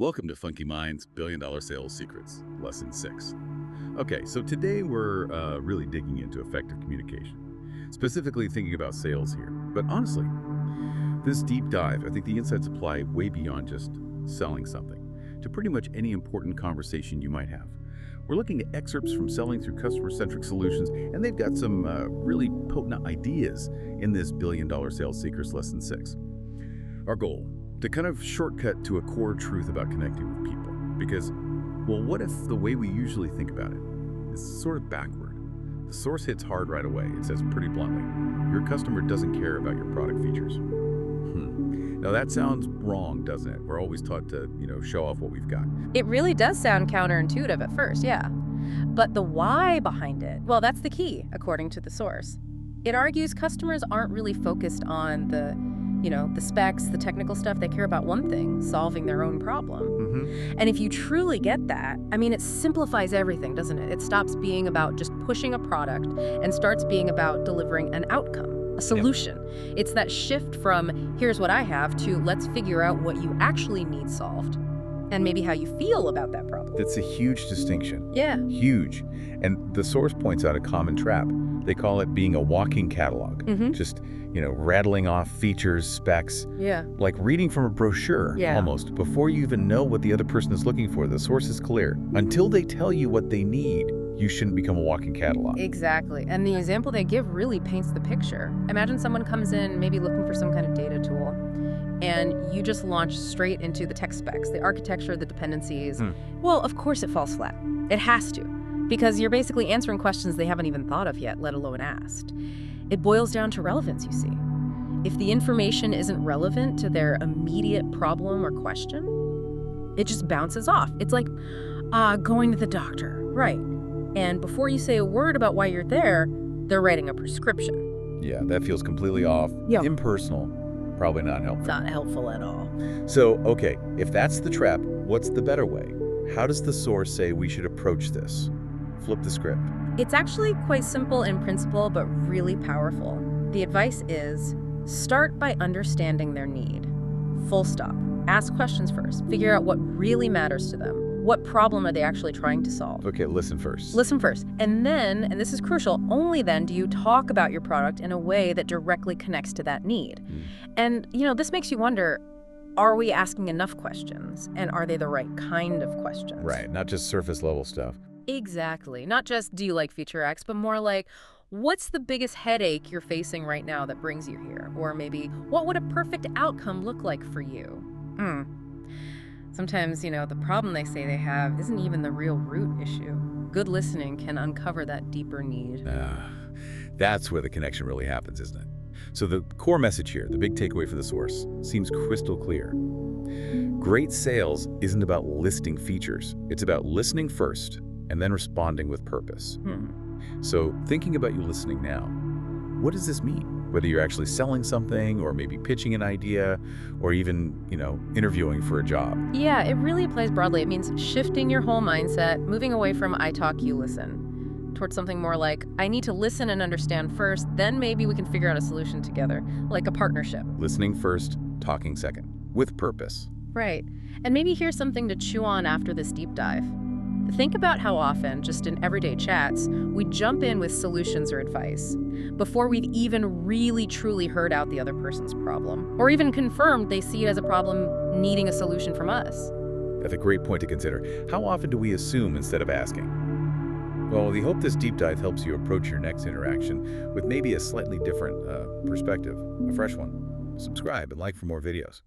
Welcome to Funky Mind's Billion-Dollar Sales Secrets, Lesson 6. Okay, so today we're really digging into effective communication, specifically thinking about sales here. But honestly, this deep dive, I think the insights apply way beyond just selling something to pretty much any important conversation you might have. We're looking at excerpts from Selling Through Customer-Centric Solutions, and they've got some really potent ideas in this Billion-Dollar Sales Secrets, Lesson 6. Our goal, to kind of shortcut to a core truth about connecting with people. Because, well, what if the way we usually think about it is sort of backward? The source hits hard right away. It says pretty bluntly, your customer doesn't care about your product features. Now that sounds wrong, doesn't it? We're always taught to, show off what we've got. It really does sound counterintuitive at first, yeah. But the why behind it, well, that's the key, according to the source. It argues customers aren't really focused on the specs, the technical stuff. They care about one thing, solving their own problem. And if you truly get that, it simplifies everything, doesn't it? It stops being about just pushing a product and starts being about delivering an outcome, a solution. Yep. It's that shift from, here's what I have, to let's figure out what you actually need solved and maybe how you feel about that problem. That's a huge distinction. Yeah. Huge. And the source points out a common trap. They call it being a walking catalog. Just, rattling off features, specs. Yeah. Like reading from a brochure, almost. Before you even know what the other person is looking for, the source is clear. Until they tell you what they need, you shouldn't become a walking catalog. Exactly. And the example they give really paints the picture. Imagine someone comes in maybe looking for some kind of data tool, and you just launch straight into the tech specs, the architecture, the dependencies. Well, of course it falls flat. It has to, because you're basically answering questions they haven't even thought of yet, let alone asked. It boils down to relevance, you see. If the information isn't relevant to their immediate problem or question, it just bounces off. It's like going to the doctor, right? And before you say a word about why you're there, they're writing a prescription. Yeah, that feels completely off, impersonal, probably not helpful. It's not helpful at all. So, okay, if that's the trap, what's the better way? How does the source say we should approach this? Flip the script. It's actually quite simple in principle, but really powerful. The advice is, start by understanding their need. Full stop. Ask questions first. Figure out what really matters to them. What problem are they actually trying to solve? Okay, listen first. Listen first. And then, and this is crucial, only then do you talk about your product in a way that directly connects to that need. And, this makes you wonder, are we asking enough questions? And are they the right kind of questions? Right, not just surface level stuff. Exactly. Not just, do you like feature X, but more like, what's the biggest headache you're facing right now that brings you here? Or maybe, what would a perfect outcome look like for you? Sometimes, the problem they say they have isn't even the real root issue. Good listening can uncover that deeper need. That's where the connection really happens, isn't it? So the core message here, the big takeaway for the source, seems crystal clear. Great sales isn't about listing features. It's about listening first and then responding with purpose. So thinking about you listening now, what does this mean? Whether you're actually selling something or maybe pitching an idea or even, interviewing for a job. Yeah, it really applies broadly. It means shifting your whole mindset, moving away from I talk, you listen, towards something more like I need to listen and understand first, then maybe we can figure out a solution together, like a partnership. Listening first, talking second, with purpose. Right. And maybe here's something to chew on after this deep dive. Think about how often, just in everyday chats, we jump in with solutions or advice before we've even really truly heard out the other person's problem, or even confirmed they see it as a problem needing a solution from us. That's a great point to consider. How often do we assume instead of asking? Well, we hope this deep dive helps you approach your next interaction with maybe a slightly different perspective, a fresh one. Subscribe and like for more videos.